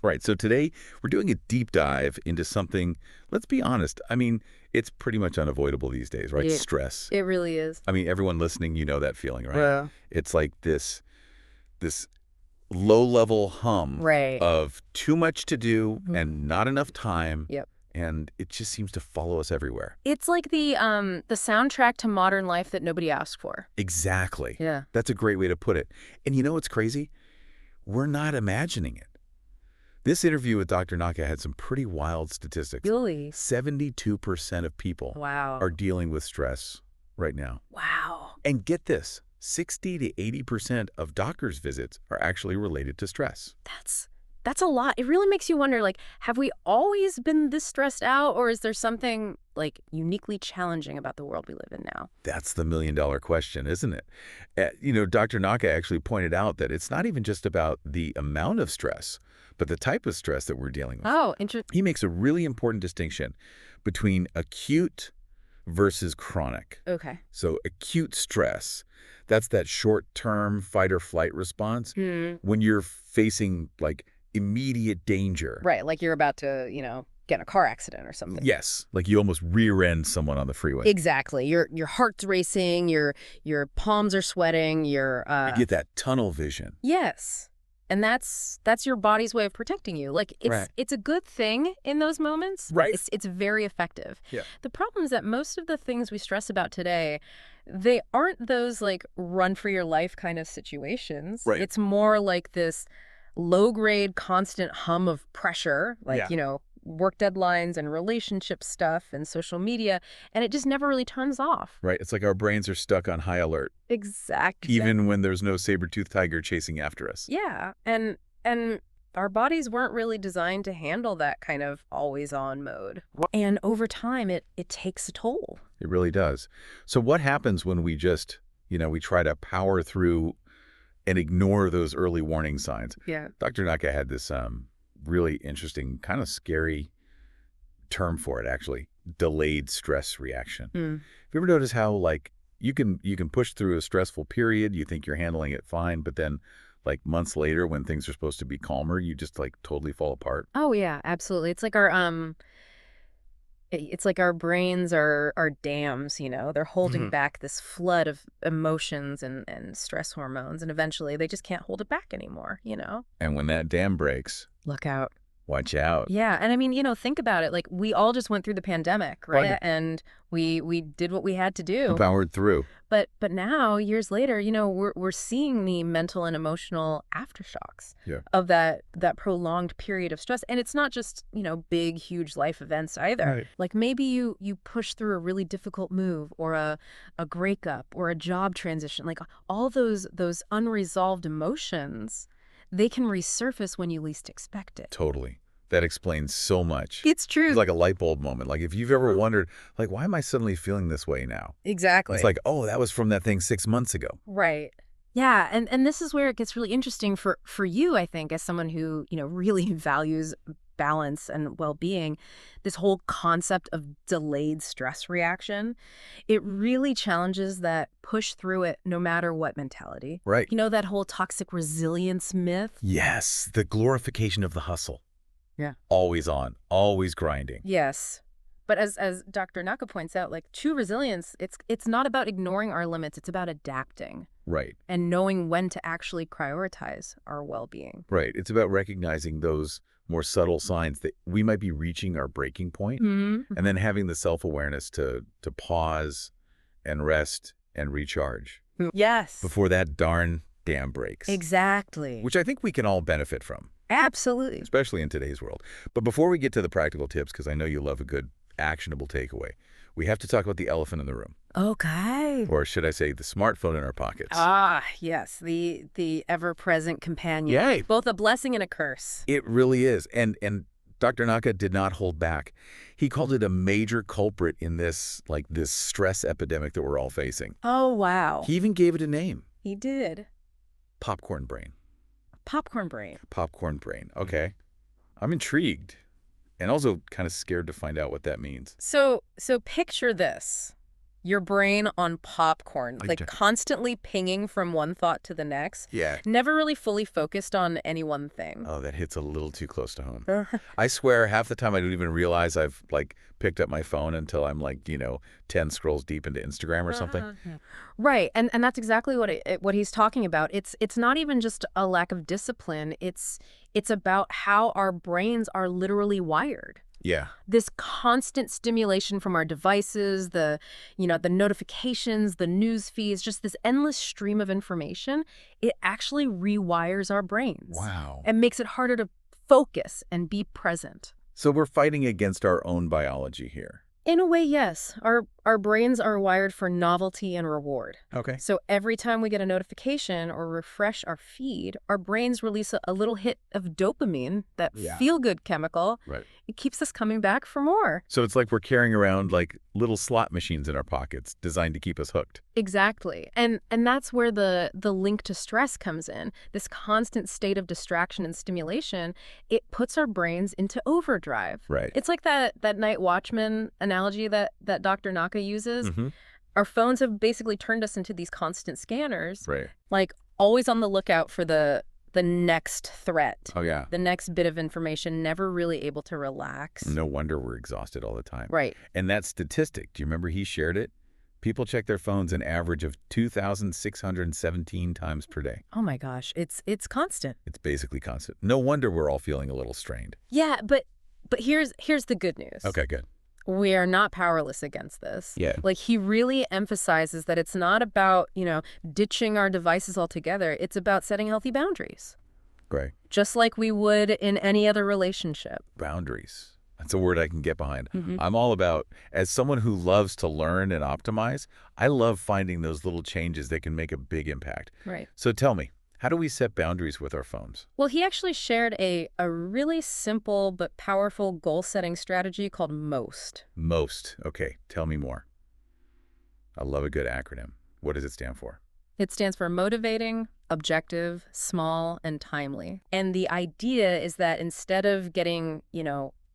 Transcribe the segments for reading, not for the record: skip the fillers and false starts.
Right. So today we're doing a deep dive into something, let's be honest. I mean, it's pretty much unavoidable these days, right? Yeah, Stress. it really is. I mean, everyone listening, you know that feeling, right? Yeah. It's like this low-level hum Right. of too much to do Mhm. and not enough time, Yep. and it just seems to follow us everywhere. It's like the soundtrack to modern life that nobody asked for. Exactly. Yeah. That's a great way to put it. And you know what's crazy? We're not imagining it. This interview with Dr. Naka had some pretty wild statistics. Really? 72% of people Wow. are dealing with stress right now. Wow. And get this, 60 to 80% of doctors' visits are actually related to stress. That's a lot. It really makes you wonder, like, have we always been this stressed out, or is there something, like, uniquely challenging about the world we live in now? That's the million-dollar question, isn't it? Dr. Naka actually pointed out that it's not even just about the amount of stress, but the type of stress that we're dealing with. Oh, interesting. He makes a really important distinction between acute versus chronic. Okay. So acute stress, that's that short-term fight or flight response Hmm. when you're facing like immediate danger. Right, like you're about to, get in a car accident or something. Yes, like you almost rear-end someone on the freeway. Exactly. Your heart's racing, your palms are sweating, You get that tunnel vision. yes. And that's your body's way of protecting you. Like Right. it's a good thing in those moments. Right. It's very effective. Yeah. The problem is that most of the things we stress about today, they aren't those like run for your life kind of situations. Right. It's more like this low-grade constant hum of pressure, like, Yeah. work deadlines and relationship stuff and social media, and it just never really turns off. Right. It's like our brains are stuck on high alert, Exactly. even when there's no saber-toothed tiger chasing after us. Yeah, and our bodies weren't really designed to handle that kind of always-on mode. And over time, it takes a toll. It really does. So what happens when we just, we try to power through and ignore those early warning signs? Yeah. Dr. Naka had this really interesting, kind of scary term for it, actually, delayed stress reaction. Mm. Have you ever noticed how, like, you can push through a stressful period, you think you're handling it fine, but then, like, months later when things are supposed to be calmer, you just, like, totally fall apart? Oh yeah, absolutely. It's like our brains are dams, They're holding Mhm. back this flood of emotions and stress hormones, and eventually they just can't hold it back anymore. And when that dam breaks, Look out. watch out. Yeah, and I mean, think about it. Like we all just went through the pandemic, right? Right. And we did what we had to do. Powered through. But now, years later, we're seeing the mental and emotional aftershocks Yeah. of that prolonged period of stress. And it's not just, big, huge life events either. Right. Like maybe you push through a really difficult move or a breakup or a job transition. Like all those unresolved emotions, they can resurface when you least expect it. Totally. That explains so much. It's true. It's like a light bulb moment. Like if you've ever wondered, like, why am I suddenly feeling this way now? Exactly. It's like, oh, that was from that thing 6 months ago. Right. Yeah, and this is where it gets really interesting for you, I think, as someone who, really values balance and well-being, this whole concept of delayed stress reaction, it really challenges that push through it no matter what mentality. Right. That whole toxic resilience myth? Yes, the glorification of the hustle. Yeah. Always on, always grinding. Yes. But as Dr. Naka points out, like true resilience, it's not about ignoring our limits, it's about adapting. Right. And knowing when to actually prioritize our well-being. Right. It's about recognizing those more subtle signs that we might be reaching our breaking point, Mm-hmm. and then having the self-awareness to pause and rest and recharge Yes. before that darn dam breaks. Exactly. Which I think we can all benefit from, Absolutely. especially in today's world. But before we get to the practical tips, because I know you love a good actionable takeaway, we have to talk about the elephant in the room. Okay. Or should I say the smartphone in our pockets? Ah, yes, the ever-present companion. Yay. Both a blessing and a curse. It really is. And Dr. Naka did not hold back. He called it a major culprit in this stress epidemic that we're all facing. Oh, wow. He even gave it a name. He did. Popcorn brain. Popcorn brain. Popcorn brain. Okay. I'm intrigued and also kind of scared to find out what that means. So picture this. Your brain on popcorn, I like d- constantly pinging from one thought to the next, Yeah. never really fully focused on any one thing. Oh, that hits a little too close to home. I swear, half the time I don't even realize I've like picked up my phone until I'm like, 10 scrolls deep into Instagram or something. Right, and that's exactly what he's talking about. It's not even just a lack of discipline. It's about how our brains are literally wired. Yeah. This constant stimulation from our devices, the notifications, the news feeds, just this endless stream of information, it actually rewires our brains Wow. and makes it harder to focus and be present. So we're fighting against our own biology here. In a way, yes. Our brains are wired for novelty and reward. Okay. So every time we get a notification or refresh our feed, our brains release a little hit of dopamine, that Yeah. feel-good chemical. Right. It keeps us coming back for more. So it's like we're carrying around like little slot machines in our pockets designed to keep us hooked. Exactly. And that's where the link to stress comes in. This constant state of distraction and stimulation, it puts our brains into overdrive. Right. It's like that night watchman analogy that Dr. Naka uses. Mm-hmm. Our phones have basically turned us into these constant scanners, Right. like always on the lookout for the next threat, Oh, yeah. the next bit of information, never really able to relax. No wonder we're exhausted all the time. Right. And that statistic, do you remember he shared it? People check their phones an average of 2,617 times per day. Oh my gosh, it's constant. It's basically constant. No wonder we're all feeling a little strained. Yeah, but here's the good news. Okay, good. We are not powerless against this. Yeah. Like, he really emphasizes that it's not about, ditching our devices altogether. It's about setting healthy boundaries, Great. just like we would in any other relationship. Boundaries. That's a word I can get behind. Mhm. I'm all about, as someone who loves to learn and optimize, I love finding those little changes that can make a big impact. Right. So tell me, how do we set boundaries with our phones? Well, he actually shared a really simple but powerful goal-setting strategy called MOST. Most. Okay, tell me more. I love a good acronym. What does it stand for? It stands for motivating, objective, small, and timely. And the idea is that instead of getting,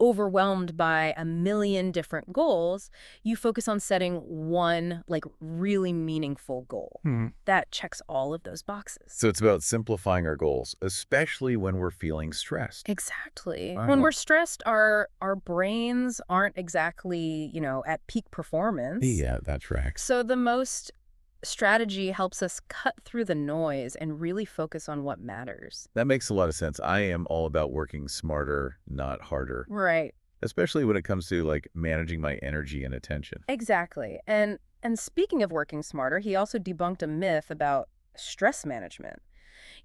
overwhelmed by a million different goals, you focus on setting one, like, really meaningful goal that checks all of those boxes. So it's about simplifying our goals, especially when we're feeling stressed. Exactly. Wow. When we're stressed, our brains aren't exactly, at peak performance. Yeah, that tracks. So the most strategy helps us cut through the noise and really focus on what matters. That makes a lot of sense. I am all about working smarter, not harder, Right. especially when it comes to like managing my energy and attention. Exactly. And speaking of working smarter, he also debunked a myth about stress management.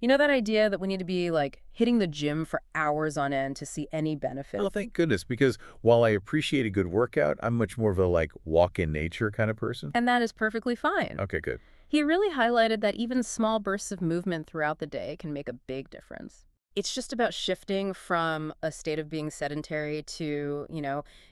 You know that idea that we need to be like hitting the gym for hours on end to see any benefit? Oh, thank goodness, because while I appreciate a good workout, I'm much more of a like walk in nature kind of person. And that is perfectly fine. Okay, good. He really highlighted that even small bursts of movement throughout the day can make a big difference. It's just about shifting from a state of being sedentary to,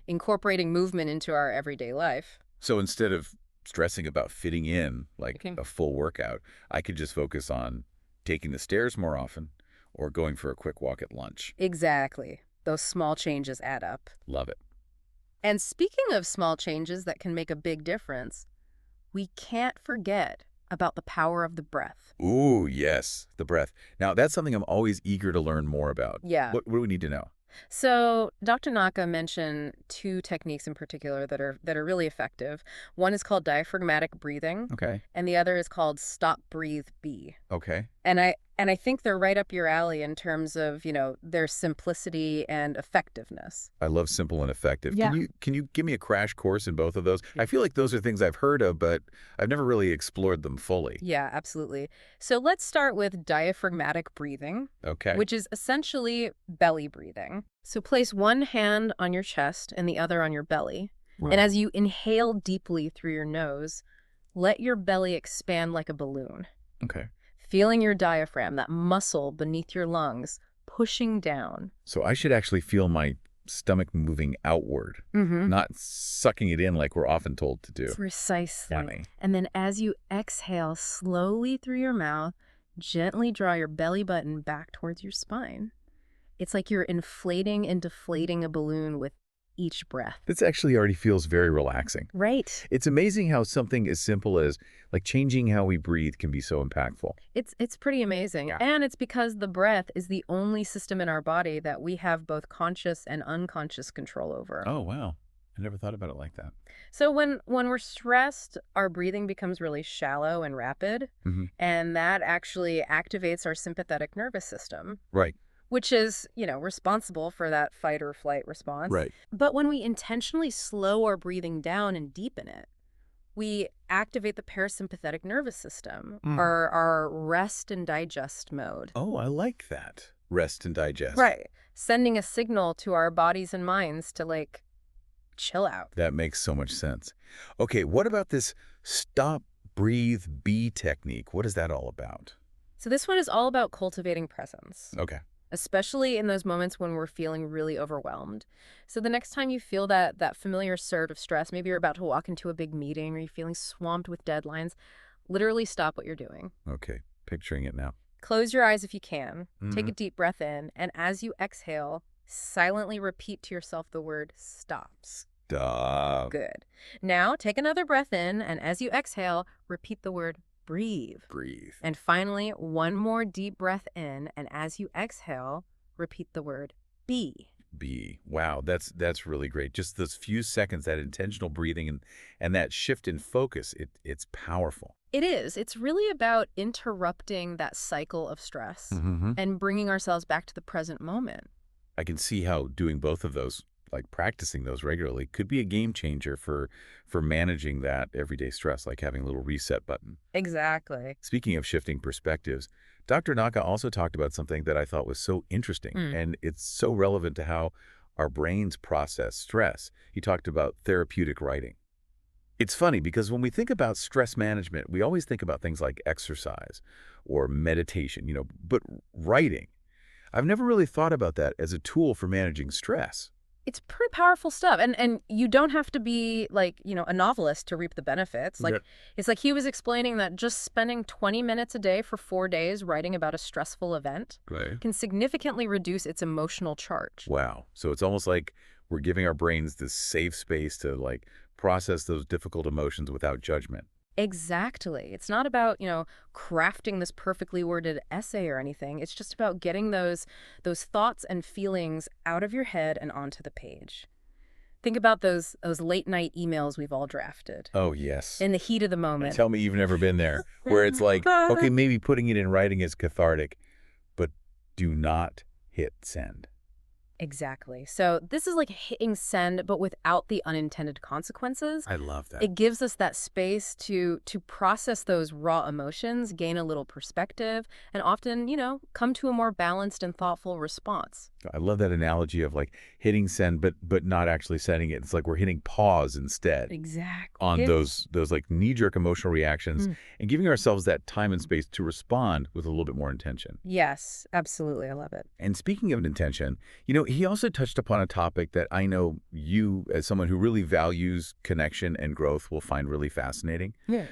incorporating movement into our everyday life. So instead of stressing about fitting in like Okay. a full workout, I could just focus on taking the stairs more often or going for a quick walk at lunch. Exactly. Those small changes add up. Love it. And speaking of small changes that can make a big difference, we can't forget about the power of the breath. Ooh, yes, the breath. Now, that's something I'm always eager to learn more about. Yeah. What do we need to know? So Dr. Naka mentioned two techniques in particular that are really effective. One is called diaphragmatic breathing, Okay. and the other is called stop, breathe, be. Okay. And I think they're right up your alley in terms of, their simplicity and effectiveness. I love simple and effective. Yeah. Can you give me a crash course in both of those? I feel like those are things I've heard of, but I've never really explored them fully. Yeah, absolutely. So let's start with diaphragmatic breathing, Okay. which is essentially belly breathing. So place one hand on your chest and the other on your belly. And as you inhale deeply through your nose, let your belly expand like a balloon, Okay. feeling your diaphragm, that muscle beneath your lungs, pushing down. So I should actually feel my stomach moving outward, Mm-hmm. not sucking it in like we're often told to do. Precisely. Funny. And then as you exhale slowly through your mouth, gently draw your belly button back towards your spine. It's like you're inflating and deflating a balloon with each breath. This actually already feels very relaxing. Right. It's amazing how something as simple as like changing how we breathe can be so impactful. It's pretty amazing. Yeah. And it's because the breath is the only system in our body that we have both conscious and unconscious control over. Oh, wow. I never thought about it like that. So when we're stressed, our breathing becomes really shallow and rapid, Hmm. and that actually activates our sympathetic nervous system, Right. which is, responsible for that fight or flight response. Right. But when we intentionally slow our breathing down and deepen it, we activate the parasympathetic nervous system, Mm. our rest and digest mode. Oh, I like that. Rest and digest. Right. Sending a signal to our bodies and minds to, like, chill out. That makes so much sense. Okay, what about this stop, breathe, be technique? What is that all about? So this one is all about cultivating presence, Okay. especially in those moments when we're feeling really overwhelmed. So the next time you feel that familiar surge of stress, maybe you're about to walk into a big meeting or you're feeling swamped with deadlines, literally stop what you're doing. Okay. Picturing it now. Close your eyes if you can. Take Hmm. a deep breath in, and as you exhale, silently repeat to yourself the word stop. Stop. Good. Now take another breath in, and as you exhale, repeat the word breathe. Breathe. And finally, one more deep breath in, and as you exhale, repeat the word be. Be. Wow, that's really great. Just those few seconds, that intentional breathing and that shift in focus, it's powerful. It is. It's really about interrupting that cycle of stress Hmm. and bringing ourselves back to the present moment. I can see how doing both of those, like practicing those regularly, could be a game changer for managing that everyday stress, like having a little reset button. Exactly. Speaking of shifting perspectives, Dr. Naka also talked about something that I thought was so interesting, Mm. and it's so relevant to how our brains process stress. He talked about therapeutic writing. It's funny because when we think about stress management, we always think about things like exercise or meditation, but writing, I've never really thought about that as a tool for managing stress. It's pretty powerful stuff. And you don't have to be like, a novelist to reap the benefits. Yeah. Like it's like he was explaining that just spending 20 minutes a day for 4 days writing about a stressful event Right. can significantly reduce its emotional charge. Wow. So it's almost like we're giving our brains this safe space to like process those difficult emotions without judgment. Exactly. It's not about, crafting this perfectly worded essay or anything. It's just about getting those thoughts and feelings out of your head and onto the page. Think about those late night emails we've all drafted Oh, yes. in the heat of the moment. Tell me you've never been there, where it's like, okay, maybe putting it in writing is cathartic, but do not hit send. Exactly. So this is like hitting send, but without the unintended consequences. I love that. It gives us that space to process those raw emotions, gain a little perspective, and often, come to a more balanced and thoughtful response. I love that analogy of like hitting send, but not actually sending it. It's like we're hitting pause instead Exactly. on those like knee-jerk emotional reactions and giving ourselves that time and space to respond with a little bit more intention. Yes, absolutely. I love it. And speaking of intention, he also touched upon a topic that I know you, as someone who really values connection and growth, will find really fascinating. Yeah.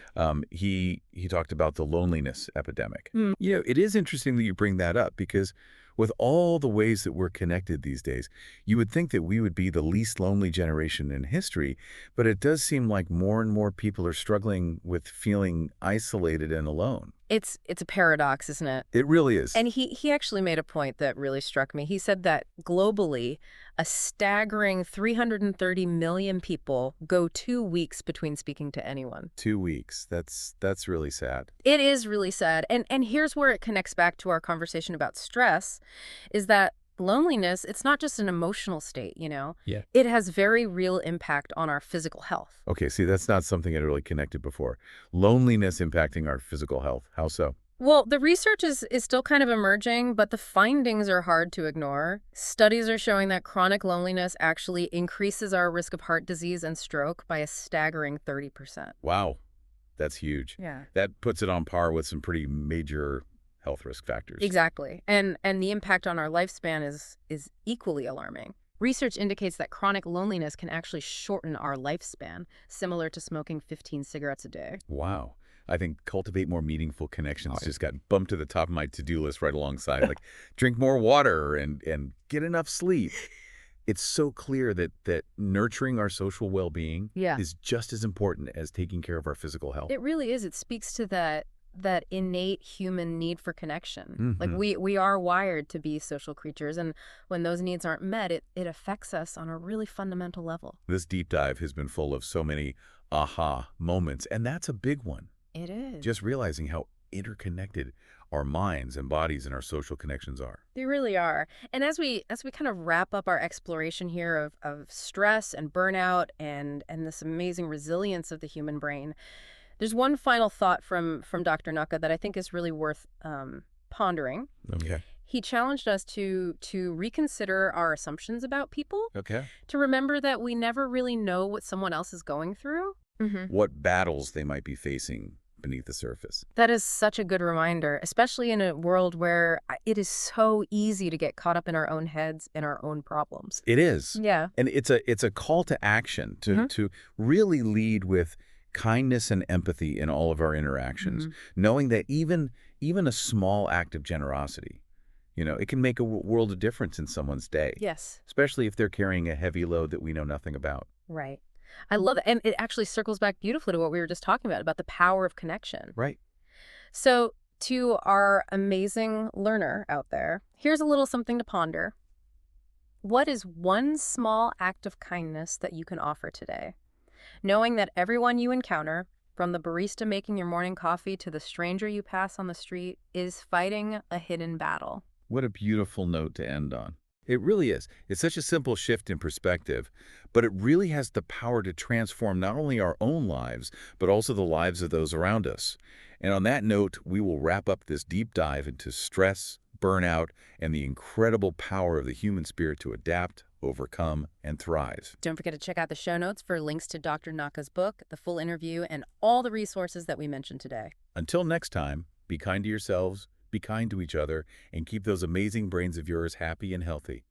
He talked about the loneliness epidemic. Mm. It is interesting that you bring that up because with all the ways that we're connected these days, you would think that we would be the least lonely generation in history, but it does seem like more and more people are struggling with feeling isolated and alone. It's a paradox, isn't it? It really is. And he actually made a point that really struck me. He said that globally, a staggering 330 million people go 2 weeks between speaking to anyone. 2 weeks. That's really sad. It is really sad. And here's where it connects back to our conversation about stress, is that loneliness, it's not just an emotional state, Yeah. It has very real impact on our physical health. Okay, see, that's not something I'd really connected before. Loneliness impacting our physical health. How so? Well, the research is still kind of emerging, but the findings are hard to ignore. Studies are showing that chronic loneliness actually increases our risk of heart disease and stroke by a staggering 30%. Wow, that's huge. Yeah. That puts it on par with some pretty major health risk factors. Exactly. And the impact on our lifespan is equally alarming. Research indicates that chronic loneliness can actually shorten our lifespan, similar to smoking 15 cigarettes a day. Wow. I think cultivate more meaningful connections Oh, yeah. just got bumped to the top of my to-do list right alongside. Like drink more water and get enough sleep. It's so clear that nurturing our social well-being Yeah. is just as important as taking care of our physical health. It really is. It speaks to that innate human need for connection. Like Hmm. we are wired to be social creatures, and when those needs aren't met, it affects us on a really fundamental level. This deep dive has been full of so many aha moments, and that's a big one. It is. Just realizing how interconnected our minds and bodies and our social connections are. They really are. And as we kind of wrap up our exploration here of stress and burnout and this amazing resilience of the human brain, there's one final thought from Dr. Naka that I think is really worth pondering. Okay. He challenged us to reconsider our assumptions about people, Okay. to remember that we never really know what someone else is going through. What battles they might be facing beneath the surface. That is such a good reminder, especially in a world where it is so easy to get caught up in our own heads and our own problems. It is. Yeah. And it's a call to action to really lead with kindness and empathy in all of our interactions, knowing that even a small act of generosity, it can make a world of difference in someone's day, Yes. especially if they're carrying a heavy load that we know nothing about. Right. I love it. And it actually circles back beautifully to what we were just talking about the power of connection. Right. So, to our amazing learner out there, here's a little something to ponder. What is one small act of kindness that you can offer today? Knowing that everyone you encounter, from the barista making your morning coffee to the stranger you pass on the street, is fighting a hidden battle. What a beautiful note to end on. It really is. It's such a simple shift in perspective, but it really has the power to transform not only our own lives, but also the lives of those around us. And on that note, we will wrap up this deep dive into stress, burnout, and the incredible power of the human spirit to adapt, overcome, and thrive. Don't forget to check out the show notes for links to Dr. Naka's book, the full interview, and all the resources that we mentioned today. Until next time, be kind to yourselves, be kind to each other, and keep those amazing brains of yours happy and healthy.